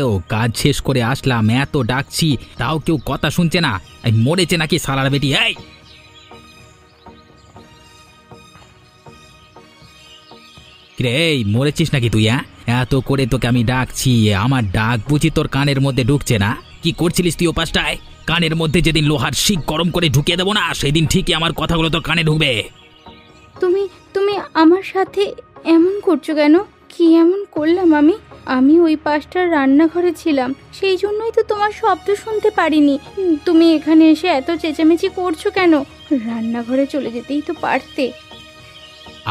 ও কাজ শেষ করে আসলাম, এত ডাকছি তাও কেউ কথা শুনছে না। এই মরেছে নাকি সালার বেটি? এই রে, এই মরেছিস নাকি তুই? এত করে তোকে আমি ডাকছি, আমার ডাক বুঝি তোর কানের মধ্যে ঢুকছে না? কি করছিলিস তুই ওপাশটায়? কানের মধ্যে যেদিন লোহার শিক গরম করে ঢুকিয়ে দেবো না, সেদিন ঠিকই আমার কথাগুলো তোর কানে ঢুকবে। তুমি তুমি আমার সাথে এমন করছো কেন? কি এমন করলাম আমি? আমি ওই পাশটার রান্নাঘরে ছিলাম, সেই জন্যই তো তোমার শব্দ শুনতে পারিনি। তুমি এখানে এসে এত চেঁচামেচি করছো কেন? রান্নাঘরে চলে যেতেই তো পারতে।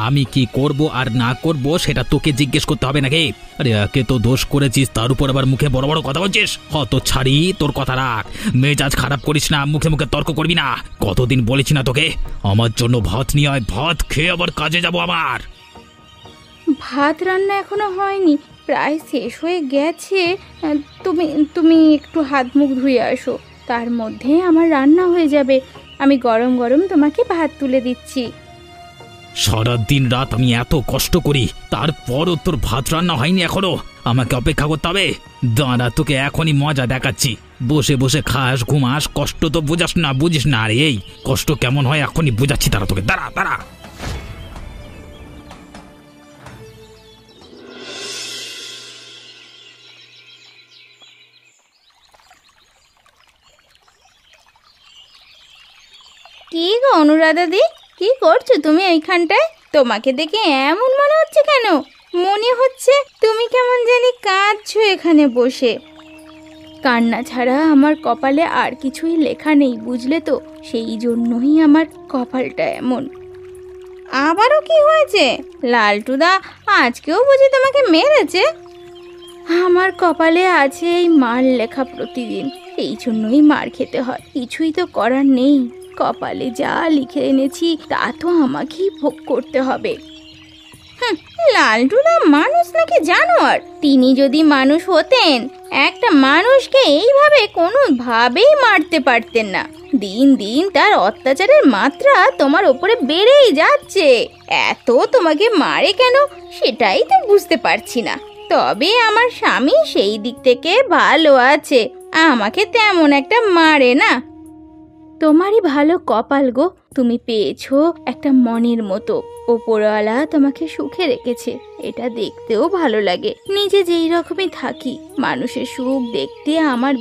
আমি কি করব আর না করব সেটা তোকে জিজ্ঞেস করতে হবে নাকি? আরে একে তো দোষ করেছিস, তার উপর আবার মুখে বড় বড় কথা বলছিস। হত ছাড়ি, তোর কথা রাখ। মেজাজ খারাপ করিস না, মুখে মুখে তর্ক করবি না। কতদিন বলেছি না তোকে আমার জন্য ভাত নিয়ে আয়, ভাত খেয়ে আবার কাজে যাব আমার। ভাত রান্না এখনো হয়নি, প্রায় শেষ হয়ে গেছে। তুমি তুমি একটু হাত মুখ ধুয়ে আসো, তার মধ্যে আমার রান্না হয়ে যাবে। আমি গরম গরম তোমাকে ভাত তুলে দিচ্ছি। সারা দিন রাত আমি এত কষ্ট করি, তারপরও তোর ভাত রান্না হয়নি এখনো? আমাকে অপেক্ষা করতে হবে? দাঁড়া, তোকে এখনই মজা দেখাচ্ছি। বসে বসে খাস, ঘুমাস, কষ্ট তো বুঝিস না। আরে এই কষ্ট কেমন হয় এখনই বুঝাচ্ছি, তারা তোকে। দাঁড়া দাঁড়া। কি গো অনুরাধা দি, কি করছো তুমি এইখানটায়? তোমাকে দেখে এমন মনে হচ্ছে কেন? মনে হচ্ছে তুমি কেমন জানি কাঁদছো এখানে বসে। কান্না ছাড়া আমার কপালে আর কিছুই লেখা নেই, বুঝলে তো? সেই জন্যই আমার কপালটা এমন। আবারও কি হয়েছে? লালটুদা আজকেও বুঝি তোমাকে মেরেছে? আমার কপালে আছে এই মার লেখা প্রতিদিন, এই জন্যই মার খেতে হয়। কিছুই তো করার নেই, কপালে যা লিখে এনেছি তা তো আমাকেই ভোগ করতে হবে। লালটুদা মানুষ নাকি জানোয়ার? তিনি যদি মানুষ হতেন, একটা মানুষকে এইভাবে কোনোভাবেই মারতে পারতেন না। দিন দিন তার অত্যাচারের মাত্রা তোমার ওপরে বেড়েই যাচ্ছে। এত তোমাকে মারে কেন সেটাই তো বুঝতে পারছি না। তবে আমার স্বামী সেই দিক থেকে ভালো আছে, আমাকে তেমন একটা মারে না। তোমারই ভালো কপাল গো, তুমি পেয়েছো একটা মনের মতো। ওপরওয়ালা তোমাকে সুখে রেখেছে, এটা দেখতেও ভালো লাগে। নিজে যেই রকমই থাকি, মানুষের সুখ দেখতে আমার